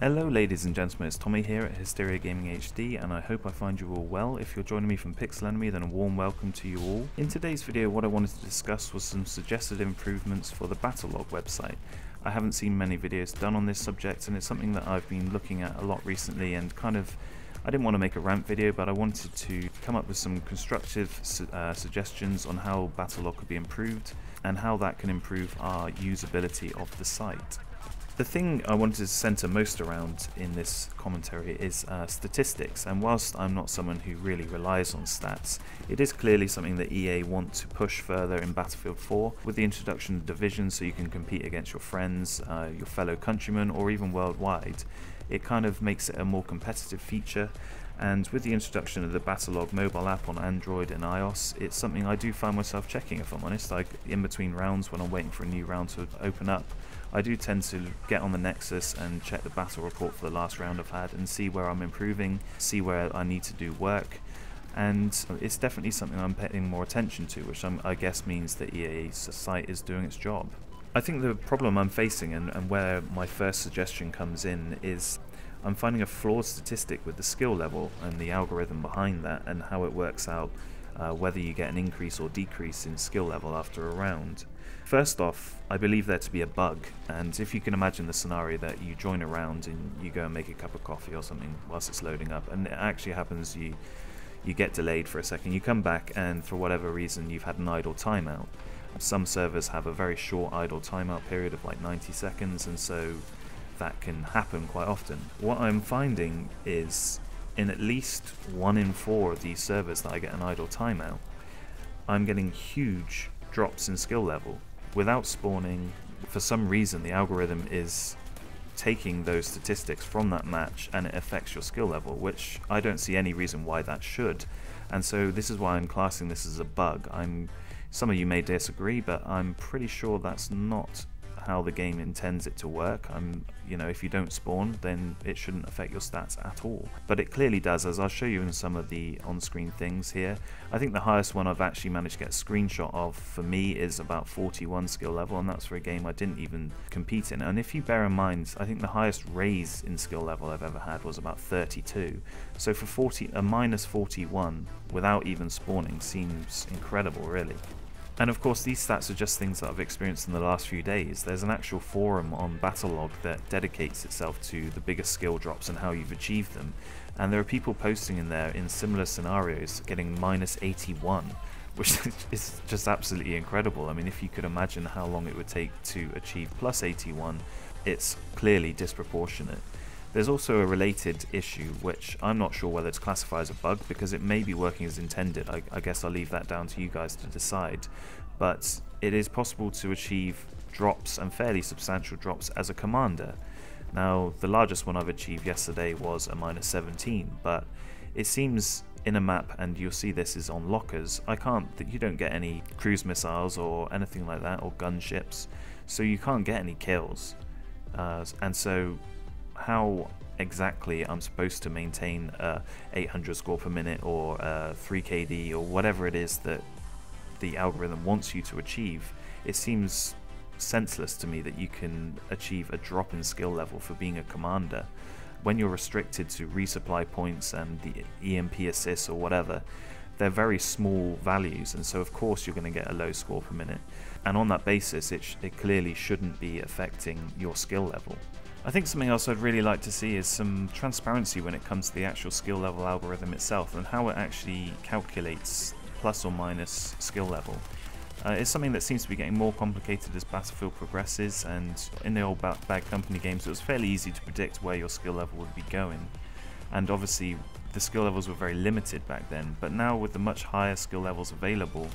Hello ladies and gentlemen, it's Tommy here at Hysteria Gaming HD, and I hope I find you all well. If you're joining me from Pixel Enemy, then a warm welcome to you all. In today's video, what I wanted to discuss was some suggested improvements for the Battlelog website. I haven't seen many videos done on this subject, and it's something that I've been looking at a lot recently, and I didn't want to make a rant video, but I wanted to come up with some constructive suggestions on how Battlelog could be improved, and how that can improve our usability of the site. The thing I wanted to centre most around in this commentary is statistics, and whilst I'm not someone who really relies on stats, it is clearly something that EA want to push further in Battlefield 4 with the introduction of divisions, so you can compete against your friends, your fellow countrymen, or even worldwide. It kind of makes it a more competitive feature, and with the introduction of the Battlelog mobile app on Android and iOS, it's something I do find myself checking, if I'm honest. In between rounds, when I'm waiting for a new round to open up, I do tend to get on the Nexus and check the battle report for the last round I've had and see where I'm improving, see where I need to do work, and it's definitely something I'm paying more attention to, which I guess means that EA's site is doing its job. I think the problem I'm facing, and where my first suggestion comes in, is I'm finding a flawed statistic with the skill level and the algorithm behind that, and how it works out whether you get an increase or decrease in skill level after a round. First off, I believe there to be a bug, and if you can imagine the scenario that you join a round and you go and make a cup of coffee or something whilst it's loading up, and it actually happens, you get delayed for a second, you come back and for whatever reason you've had an idle timeout. Some servers have a very short idle timeout period of like 90 seconds, and so that can happen quite often. What I'm finding is, in at least 1 in 4 of these servers that I get an idle timeout, I'm getting huge drops in skill level without spawning. For some reason the algorithm is taking those statistics from that match and it affects your skill level, which I don't see any reason why that should, and so this is why I'm classing this as a bug. Some of you may disagree, but I'm pretty sure that's not how the game intends it to work. If you don't spawn, then it shouldn't affect your stats at all. But it clearly does, as I'll show you in some of the on-screen things here. I think the highest one I've actually managed to get a screenshot of for me is about 41 skill level, and that's for a game I didn't even compete in. And if you bear in mind, I think the highest raise in skill level I've ever had was about 32. So for a minus 41 without even spawning seems incredible, really. And of course, these stats are just things that I've experienced in the last few days. There's an actual forum on Battlelog that dedicates itself to the biggest skill drops and how you've achieved them, and there are people posting in there in similar scenarios getting minus 81, which is just absolutely incredible. I mean, if you could imagine how long it would take to achieve plus 81, it's clearly disproportionate. There's also a related issue, which I'm not sure whether to classify as a bug, because it may be working as intended. I guess I'll leave that down to you guys to decide. But it is possible to achieve drops, and fairly substantial drops, as a commander. Now, the largest one I've achieved yesterday was a minus 17, but it seems in a map, and you'll see this is on lockers, you don't get any cruise missiles or anything like that, or gunships, so you can't get any kills. And so how exactly I'm supposed to maintain 800 score per minute or 3 KD or whatever it is that the algorithm wants you to achieve, it seems senseless to me that you can achieve a drop in skill level for being a commander when you're restricted to resupply points and the EMP assists or whatever. They're very small values, and so of course you're going to get a low score per minute, and on that basis it clearly shouldn't be affecting your skill level. I think something else I'd really like to see is some transparency when it comes to the actual skill level algorithm itself, and how it actually calculates plus or minus skill level. It's something that seems to be getting more complicated as Battlefield progresses, and in the old Bad Company games it was fairly easy to predict where your skill level would be going, and obviously the skill levels were very limited back then, but now with the much higher skill levels available,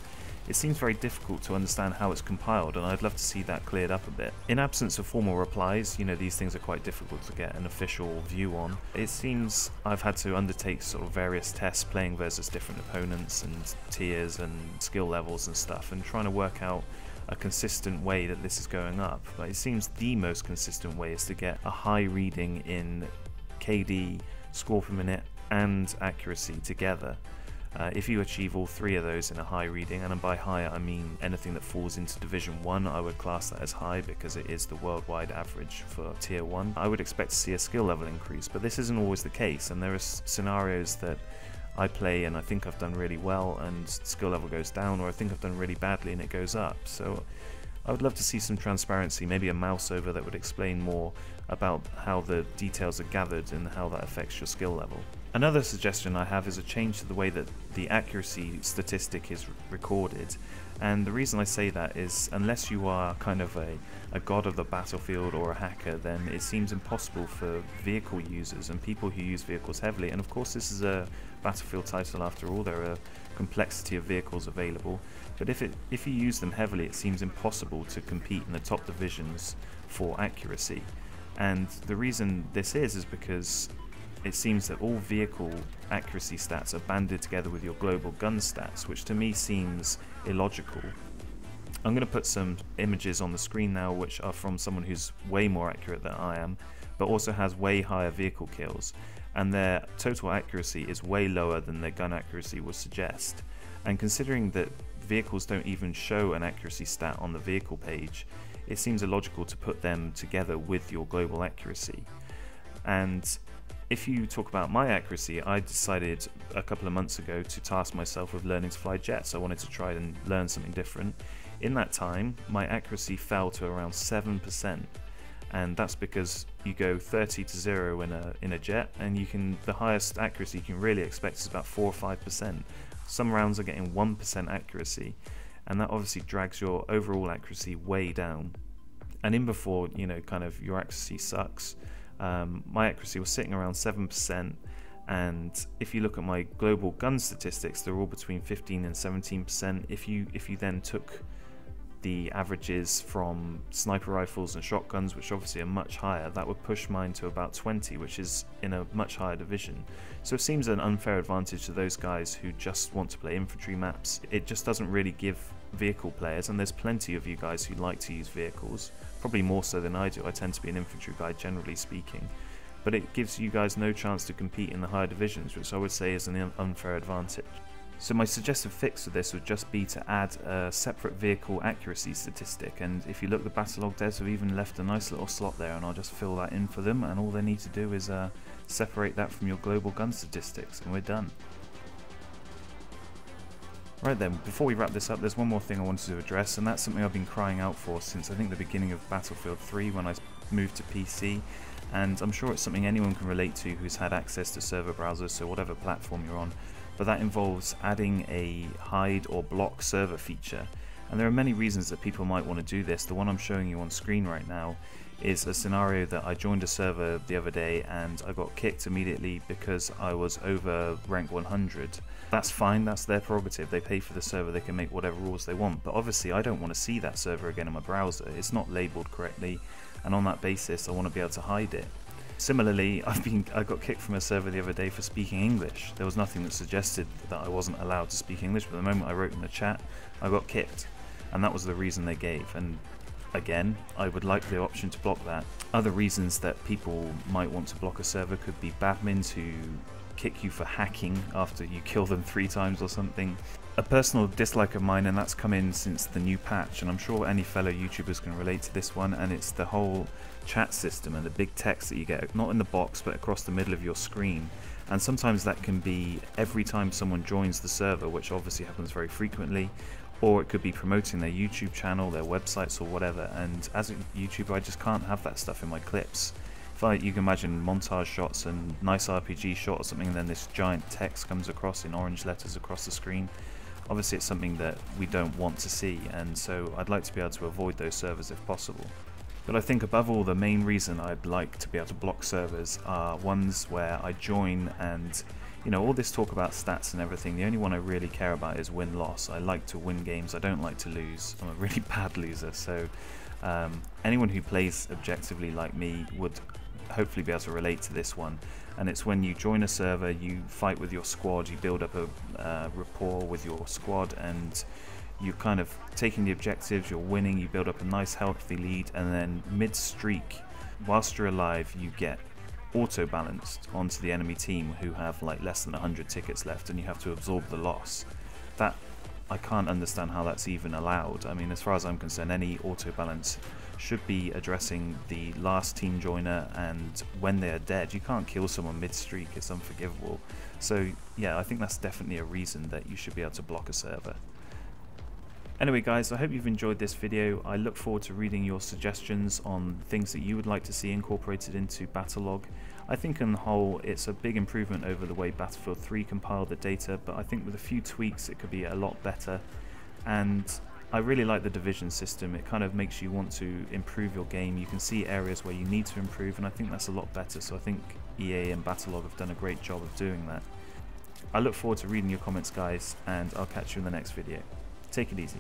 it seems very difficult to understand how it's compiled, and I'd love to see that cleared up a bit. In absence of formal replies, these things are quite difficult to get an official view on. It seems I've had to undertake sort of various tests playing versus different opponents and tiers and skill levels and stuff, and trying to work out a consistent way that this is going up. But it seems the most consistent way is to get a high reading in KD, score per minute and accuracy together. If you achieve all 3 of those in a high reading, and by high I mean anything that falls into Division 1, I would class that as high because it is the worldwide average for Tier 1, I would expect to see a skill level increase, but this isn't always the case, and there are scenarios that I play and I think I've done really well and skill level goes down, or I think I've done really badly and it goes up. So I would love to see some transparency, maybe a mouse over that would explain more about how the details are gathered and how that affects your skill level. Another suggestion I have is a change to the way that the accuracy statistic is recorded, and the reason I say that is unless you are kind of a god of the battlefield or a hacker, then it seems impossible for vehicle users and people who use vehicles heavily, and of course this is a Battlefield title after all, there are complexity of vehicles available, but if you use them heavily it seems impossible to compete in the top divisions for accuracy. And the reason this is because it seems that all vehicle accuracy stats are banded together with your global gun stats, which to me seems illogical. I'm going to put some images on the screen now which are from someone who's way more accurate than I am, but also has way higher vehicle kills, and their total accuracy is way lower than their gun accuracy would suggest. And considering that vehicles don't even show an accuracy stat on the vehicle page, it seems illogical to put them together with your global accuracy. And if you talk about my accuracy, I decided a couple of months ago to task myself with learning to fly jets. I wanted to try and learn something different. In that time, my accuracy fell to around 7%, and that's because you go 30 to 0 in a jet, and the highest accuracy you can really expect is about 4 or 5%. Some rounds are getting 1% accuracy, and that obviously drags your overall accuracy way down. And in before, kind of your accuracy sucks. My accuracy was sitting around 7%, and if you look at my global gun statistics, they're all between 15 and 17%. If you then took the averages from sniper rifles and shotguns, which obviously are much higher, that would push mine to about 20, which is in a much higher division. So it seems an unfair advantage to those guys who just want to play infantry maps. It just doesn't really give vehicle players, and there's plenty of you guys who like to use vehicles, probably more so than I do. I tend to be an infantry guy generally speaking, but it gives you guys no chance to compete in the higher divisions, which I would say is an unfair advantage. So my suggested fix for this would just be to add a separate vehicle accuracy statistic, and if you look, the Battlelog devs have even left a nice little slot there, and I'll just fill that in for them, and all they need to do is separate that from your global gun statistics, and we're done. Right then, before we wrap this up, there's one more thing I wanted to address, and that's something I've been crying out for since I think the beginning of Battlefield 3 when I moved to PC, and I'm sure it's something anyone can relate to who's had access to server browsers, so whatever platform you're on, but that involves adding a hide or block server feature. And there are many reasons that people might want to do this. The one I'm showing you on screen right now is a scenario that I joined a server the other day and I got kicked immediately because I was over rank 100. That's fine, that's their prerogative, they pay for the server, they can make whatever rules they want, but obviously I don't want to see that server again in my browser. It's not labelled correctly, and on that basis I want to be able to hide it. Similarly, I got kicked from a server the other day for speaking English. There was nothing that suggested that I wasn't allowed to speak English, but the moment I wrote in the chat, I got kicked, and that was the reason they gave. And again, I would like the option to block that. Other reasons that people might want to block a server could be badmins who kick you for hacking after you kill them 3 times or something. A personal dislike of mine, and that's come in since the new patch, and I'm sure any fellow YouTubers can relate to this one, and it's the whole chat system and the big text that you get, not in the box but across the middle of your screen. And sometimes that can be every time someone joins the server, which obviously happens very frequently, or it could be promoting their YouTube channel, their websites or whatever, and as a YouTuber I just can't have that stuff in my clips. If you can imagine montage shots and nice RPG shot or something, and then this giant text comes across in orange letters across the screen, obviously it's something that we don't want to see, and so I'd like to be able to avoid those servers if possible. But I think above all, the main reason I'd like to be able to block servers are ones where I join and, all this talk about stats and everything, the only one I really care about is win-loss. I like to win games, I don't like to lose. I'm a really bad loser, so anyone who plays objectively like me would hopefully be able to relate to this one. And it's when you join a server, you fight with your squad, you build up a rapport with your squad, and you're kind of taking the objectives, you're winning, you build up a nice healthy lead, and then mid-streak, whilst you're alive, you get auto-balanced onto the enemy team who have like less than 100 tickets left, and you have to absorb the loss. That, I can't understand how that's even allowed. I mean, as far as I'm concerned, any auto-balance should be addressing the last team joiner, and when they're dead, you can't kill someone mid-streak, it's unforgivable. So yeah, I think that's definitely a reason that you should be able to block a server. Anyway guys, I hope you've enjoyed this video. I look forward to reading your suggestions on things that you would like to see incorporated into Battlelog. I think on the whole it's a big improvement over the way Battlefield 3 compiled the data, but I think with a few tweaks it could be a lot better. And I really like the division system. It kind of makes you want to improve your game. You can see areas where you need to improve, and I think that's a lot better. So I think EA and Battlelog have done a great job of doing that. I look forward to reading your comments guys, and I'll catch you in the next video. Take it easy.